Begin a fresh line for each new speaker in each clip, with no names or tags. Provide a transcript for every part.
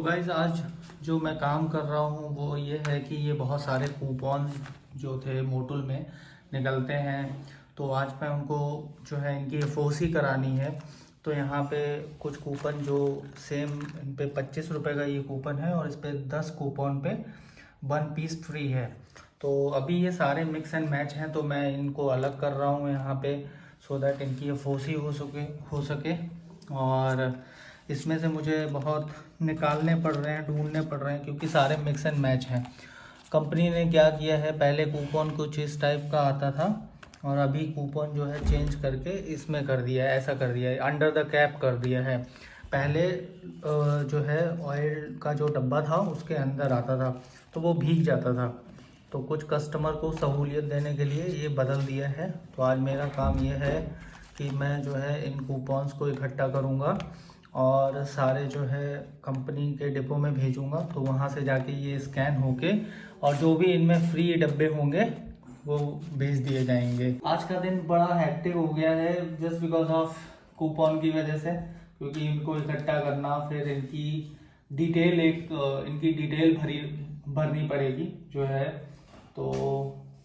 तो गाइज आज जो मैं काम कर रहा हूँ वो ये है कि ये बहुत सारे कूपन जो थे मोटुल में निकलते हैं। तो आज मैं उनको जो है इनकी एफओसी करानी है। तो यहाँ पे कुछ कूपन जो सेम इन पे 25 रुपये का ये कूपन है और इस पे 10 कूपन पे 1 पीस फ्री है। तो अभी ये सारे मिक्स एंड मैच हैं तो मैं इनको अलग कर रहा हूँ यहाँ पे सो दैट इनकी एफओसी हो सके। और इसमें से मुझे बहुत निकालने पड़ रहे हैं, ढूंढने पड़ रहे हैं क्योंकि सारे मिक्स एंड मैच हैं। कंपनी ने क्या किया है, पहले कूपन कुछ इस टाइप का आता था और अभी कूपन जो है चेंज करके इसमें कर दिया है, ऐसा कर दिया है, अंडर द कैप कर दिया है। पहले जो है ऑयल का जो डब्बा था उसके अंदर आता था तो वो भीग जाता था। तो कुछ कस्टमर को सहूलियत देने के लिए ये बदल दिया है। तो आज मेरा काम ये है कि मैं जो है इन कूपन्स को इकट्ठा करूँगा और सारे जो है कंपनी के डिपो में भेजूंगा। तो वहाँ से जाके ये स्कैन होके और जो भी इनमें फ्री डब्बे होंगे वो भेज दिए जाएंगे। आज का दिन बड़ा हेक्टिक हो गया है जस्ट बिकॉज ऑफ कूपन की वजह से, क्योंकि इनको इकट्ठा करना, फिर इनकी डिटेल भरनी पड़ेगी जो है। तो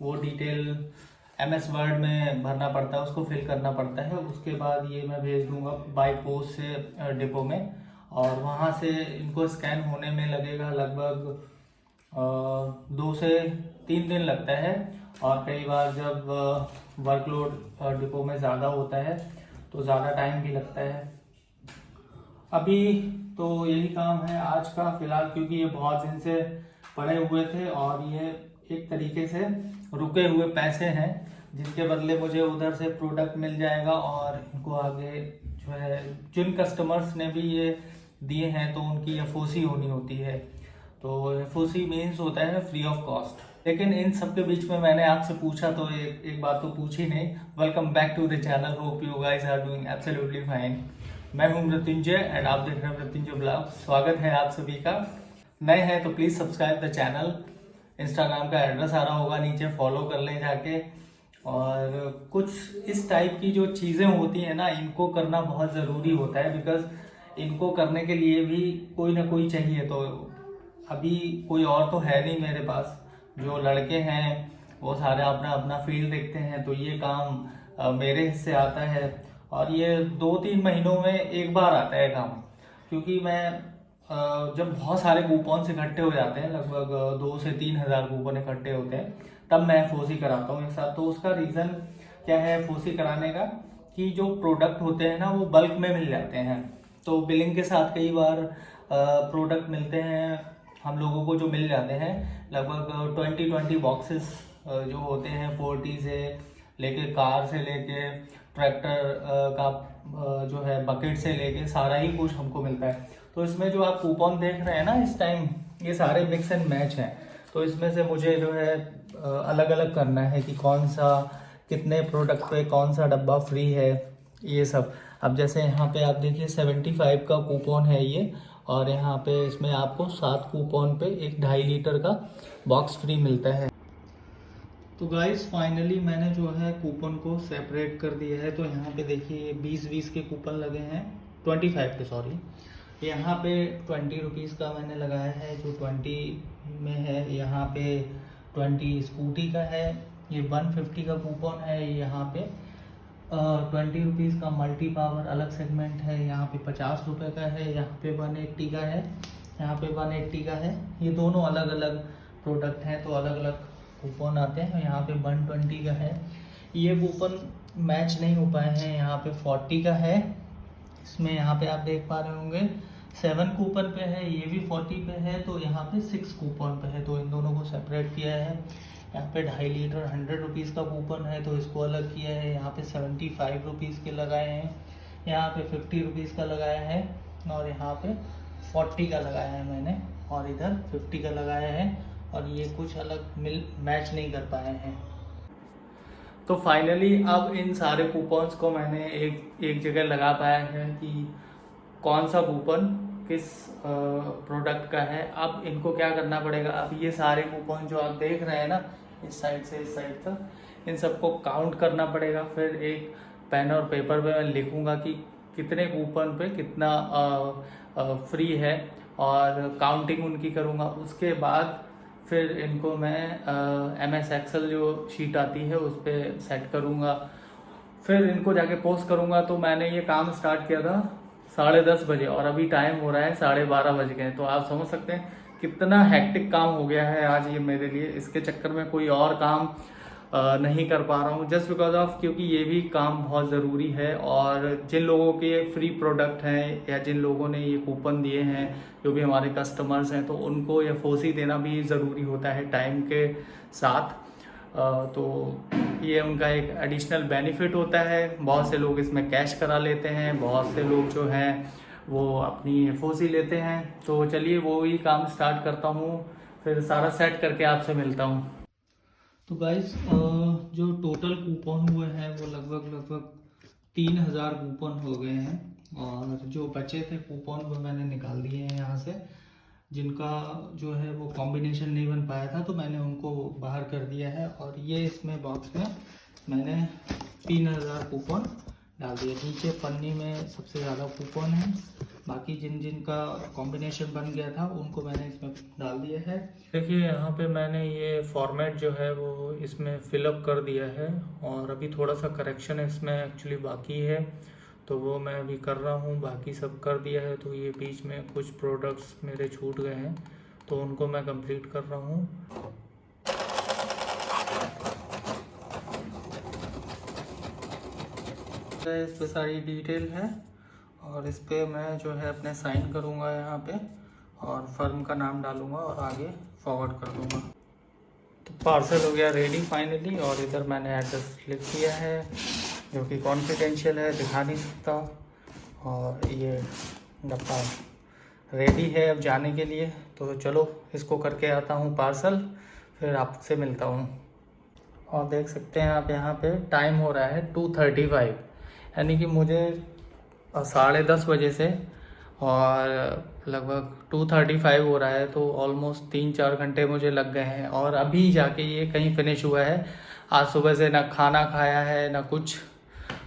वो डिटेल MS वर्ड में भरना पड़ता है, उसको फिल करना पड़ता है। उसके बाद ये मैं भेज दूंगा बाय पोस्ट से डिपो में और वहाँ से इनको स्कैन होने में लगेगा लगभग 2 से 3 दिन लगता है। और कई बार जब वर्कलोड डिपो में ज़्यादा होता है तो ज़्यादा टाइम भी लगता है। अभी तो यही काम है आज का फ़िलहाल, क्योंकि ये बहुत दिन से पड़े हुए थे और ये एक तरीके से रुके हुए पैसे हैं जिनके बदले मुझे उधर से प्रोडक्ट मिल जाएगा और इनको आगे जो है जिन कस्टमर्स ने भी ये दिए हैं तो उनकी एफओसी होनी होती है। तो एफओसी मीन्स होता है फ्री ऑफ कॉस्ट। लेकिन इन सब के बीच में मैंने आपसे पूछा तो एक बात तो पूछी नहीं। Welcome back to the channel, hope you guys are doing absolutely fine. मैं हूं मृत्युंजय एंड आप देख रहे हैं मृत्युंजय ब्लॉग। स्वागत है आप सभी का। नए हैं तो please subscribe the channel. Instagram का एड्रेस आ रहा होगा नीचे, फॉलो कर लें जाके। और कुछ इस टाइप की जो चीज़ें होती हैं ना, इनको करना बहुत ज़रूरी होता है बिकॉज इनको करने के लिए भी कोई ना कोई चाहिए। तो अभी कोई और तो है नहीं मेरे पास, जो लड़के हैं वो सारे अपना अपना फील्ड देखते हैं। तो ये काम मेरे हिस्से आता है और ये 2-3 महीनों में एक बार आता है काम। क्योंकि मैं जब बहुत सारे कूपन इकट्ठे हो जाते हैं, लगभग 2 से 3 हज़ार कूपन इकट्ठे होते हैं, तब मैं एफओसी कराता हूँ एक साथ। तो उसका रीज़न क्या है एफओसी कराने का, कि जो प्रोडक्ट होते हैं ना वो बल्क में मिल जाते हैं। तो बिलिंग के साथ कई बार प्रोडक्ट मिलते हैं हम लोगों को, जो मिल जाते हैं लगभग 20 बॉक्सेस जो होते हैं 40 से लेके कार से लेके ट्रैक्टर का जो है बकेट से लेके सारा ही कुछ हमको मिलता है। तो इसमें जो आप कूपन देख रहे हैं ना इस टाइम, ये सारे मिक्स एंड मैच हैं। तो इसमें से मुझे जो है अलग अलग करना है कि कौन सा कितने प्रोडक्ट पे कौन सा डब्बा फ्री है, ये सब। अब जैसे यहाँ पे आप देखिए 75 का कूपन है ये, और यहाँ पे इसमें आपको 7 कूपन पे एक 2.5 लीटर का बॉक्स फ्री मिलता है। तो गाइस फाइनली मैंने जो है कूपन को सेपरेट कर दिया है। तो यहाँ पे देखिए 20 के कूपन लगे हैं, 25 के सॉरी। यहाँ पे 20 रुपीज़ का मैंने लगाया है जो 20 में है। यहाँ पे 20 स्कूटी का है, ये 150 का कूपन है। यहाँ पे 20 रुपीज़ का मल्टी पावर अलग सेगमेंट है। यहाँ पे 50 रुपये का है, यहाँ पे 180 का है, यहाँ पे 180 का है। ये दोनों अलग अलग प्रोडक्ट हैं तो अलग अलग कूपन आते हैं। यहाँ पे 120 का है। ये कूपन मैच नहीं हो पाए हैं। यहाँ पे 40 का है, इसमें यहाँ पे आप देख पा रहे होंगे 7 कूपन पे है, ये भी 40 पे है। तो यहाँ पे 6 कूपन पे है, तो इन दोनों को सेपरेट किया है। यहाँ पे 2.5 लीटर 100 रुपीज़ का कूपन है तो इसको अलग किया है। यहाँ पे 75 रुपीज़ के लगाए हैं, यहाँ पे 50 रुपीज़ का लगाया है और यहाँ पे 40 का लगाया है मैंने, और इधर 50 का लगाया है। और ये कुछ अलग मैच नहीं कर पाए हैं। तो फाइनली अब इन सारे कूपन्स को मैंने एक जगह लगा पाया है कि कौन सा कूपन किस प्रोडक्ट का है। अब इनको क्या करना पड़ेगा, अब ये सारे कूपन जो आप देख रहे हैं ना इस साइड से इस साइड तक, इन सबको काउंट करना पड़ेगा। फिर एक पेन और पेपर पे मैं लिखूंगा कि कितने कूपन पे कितना फ्री है। और काउंटिंग उनकी करूँगा। उसके बाद फिर इनको मैं MS Excel जो शीट आती है उस पर सेट करूँगा, फिर इनको जाके पोस्ट करूँगा। तो मैंने ये काम स्टार्ट किया था 10:30 बजे और अभी टाइम हो रहा है 12:30 बज गए। तो आप समझ सकते हैं कितना हेक्टिक काम हो गया है आज ये मेरे लिए। इसके चक्कर में कोई और काम नहीं कर पा रहा हूँ जस्ट बिकॉज ऑफ, क्योंकि ये भी काम बहुत ज़रूरी है। और जिन लोगों के फ्री प्रोडक्ट हैं या जिन लोगों ने ये कूपन दिए हैं, जो भी हमारे कस्टमर्स हैं, तो उनको ये फोसी देना भी ज़रूरी होता है टाइम के साथ। तो ये उनका एक एडिशनल बेनिफिट होता है। बहुत से लोग इसमें कैश करा लेते हैं, बहुत से लोग जो हैं वो अपनी फोसी लेते हैं। तो चलिए वो ही काम स्टार्ट करता हूँ, फिर सारा सेट करके आपसे मिलता हूँ। तो गाइस जो टोटल कूपन हुए हैं वो लगभग 3000 कूपन हो गए हैं। और जो बचे थे कूपन वो मैंने निकाल दिए हैं यहाँ से, जिनका जो है वो कॉम्बिनेशन नहीं बन पाया था तो मैंने उनको बाहर कर दिया है। और ये इसमें बॉक्स में मैंने 3000 कूपन डाल दिए। नीचे पन्नी में सबसे ज़्यादा कूपन है, बाकी जिन जिन का कॉम्बिनेशन बन गया था उनको मैंने इसमें डाल दिया है। देखिए यहाँ पे मैंने ये फॉर्मेट जो है वो इसमें फिलअप कर दिया है और अभी थोड़ा सा करेक्शन इसमें एक्चुअली बाकी है, तो वो मैं अभी कर रहा हूँ। बाकी सब कर दिया है। तो ये बीच में कुछ प्रोडक्ट्स मेरे छूट गए हैं तो उनको मैं कंप्लीट कर रहा हूँ। इस पे सारी डिटेल है और इस पे मैं जो है अपने साइन करूँगा यहाँ पे और फर्म का नाम डालूँगा और आगे फॉरवर्ड कर दूँगा। तो पार्सल हो गया रेडी फाइनली। और इधर मैंने एड्रेस लिख दिया है जो कि कॉन्फिडेंशियल है, दिखा नहीं सकता। और ये डब्बा रेडी है अब जाने के लिए। तो चलो इसको करके आता हूँ पार्सल, फिर आपसे मिलता हूँ। और देख सकते हैं आप यहाँ पे टाइम हो रहा है 2:35, यानी कि मुझे 10:30 बजे से और लगभग 2:35 हो रहा है। तो ऑलमोस्ट 3-4 घंटे मुझे लग गए हैं और अभी जाके ये कहीं फिनिश हुआ है। आज सुबह से ना खाना खाया है ना कुछ,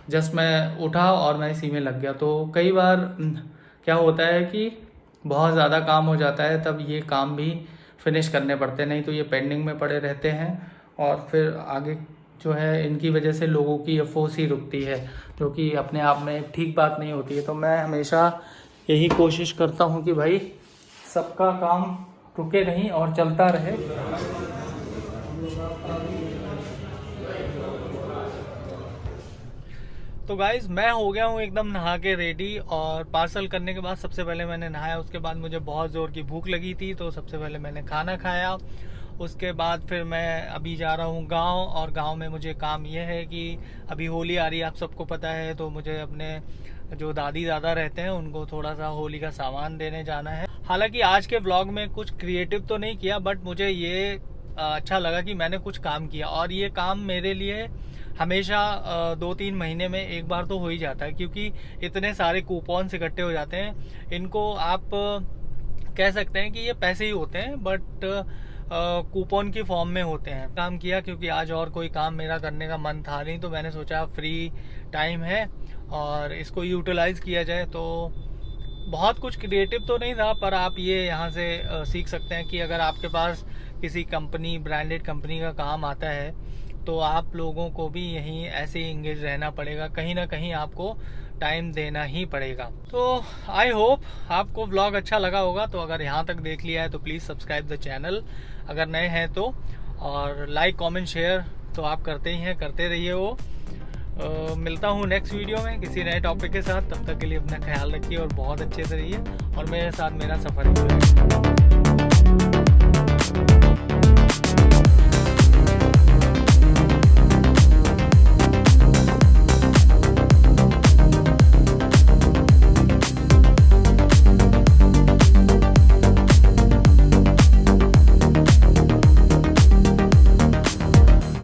जस्ट मैं उठा और मैं इसी में लग गया। तो कई बार क्या होता है कि बहुत ज़्यादा काम हो जाता है तब ये काम भी फिनिश करने पड़ते हैं, नहीं तो ये पेंडिंग में पड़े रहते हैं और फिर आगे जो है इनकी वजह से लोगों की अफसोस ही रुकती है, जो कि अपने आप में ठीक बात नहीं होती है। तो मैं हमेशा यही कोशिश करता हूँ कि भाई सबका काम रुके नहीं और चलता रहे। तो गाइज़ मैं हो गया हूँ एकदम नहा के रेडी। और पार्सल करने के बाद सबसे पहले मैंने नहाया, उसके बाद मुझे बहुत ज़ोर की भूख लगी थी तो सबसे पहले मैंने खाना खाया। उसके बाद फिर मैं अभी जा रहा हूँ गांव, और गांव में मुझे काम ये है कि अभी होली आ रही है, आप सबको पता है। तो मुझे अपने जो दादी दादा रहते हैं उनको थोड़ा सा होली का सामान देने जाना है। हालांकि आज के व्लॉग में कुछ क्रिएटिव तो नहीं किया, बट मुझे ये अच्छा लगा कि मैंने कुछ काम किया। और ये काम मेरे लिए हमेशा 2-3 महीने में एक बार तो हो ही जाता है, क्योंकि इतने सारे कूपन्स इकट्ठे हो जाते हैं। इनको आप कह सकते हैं कि ये पैसे ही होते हैं, बट कूपन की फॉर्म में होते हैं। काम किया क्योंकि आज और कोई काम मेरा करने का मन था नहीं, तो मैंने सोचा फ्री टाइम है और इसको यूटिलाइज किया जाए। तो बहुत कुछ क्रिएटिव तो नहीं था, पर आप ये यहाँ से सीख सकते हैं कि अगर आपके पास किसी कंपनी, ब्रांडेड कंपनी का काम आता है तो आप लोगों को भी यहीं ऐसे ही इंगेज रहना पड़ेगा, कहीं ना कहीं आपको टाइम देना ही पड़ेगा। तो आई होप आपको व्लॉग अच्छा लगा होगा। तो अगर यहाँ तक देख लिया है तो प्लीज़ सब्सक्राइब द चैनल अगर नए हैं तो, और लाइक कमेंट शेयर तो आप करते ही हैं, करते रहिए वो। मिलता हूँ नेक्स्ट वीडियो में किसी नए टॉपिक के साथ। तब तक के लिए अपना ख्याल रखिए और बहुत अच्छे से रहिए, और मेरे साथ मेरा सफ़र ही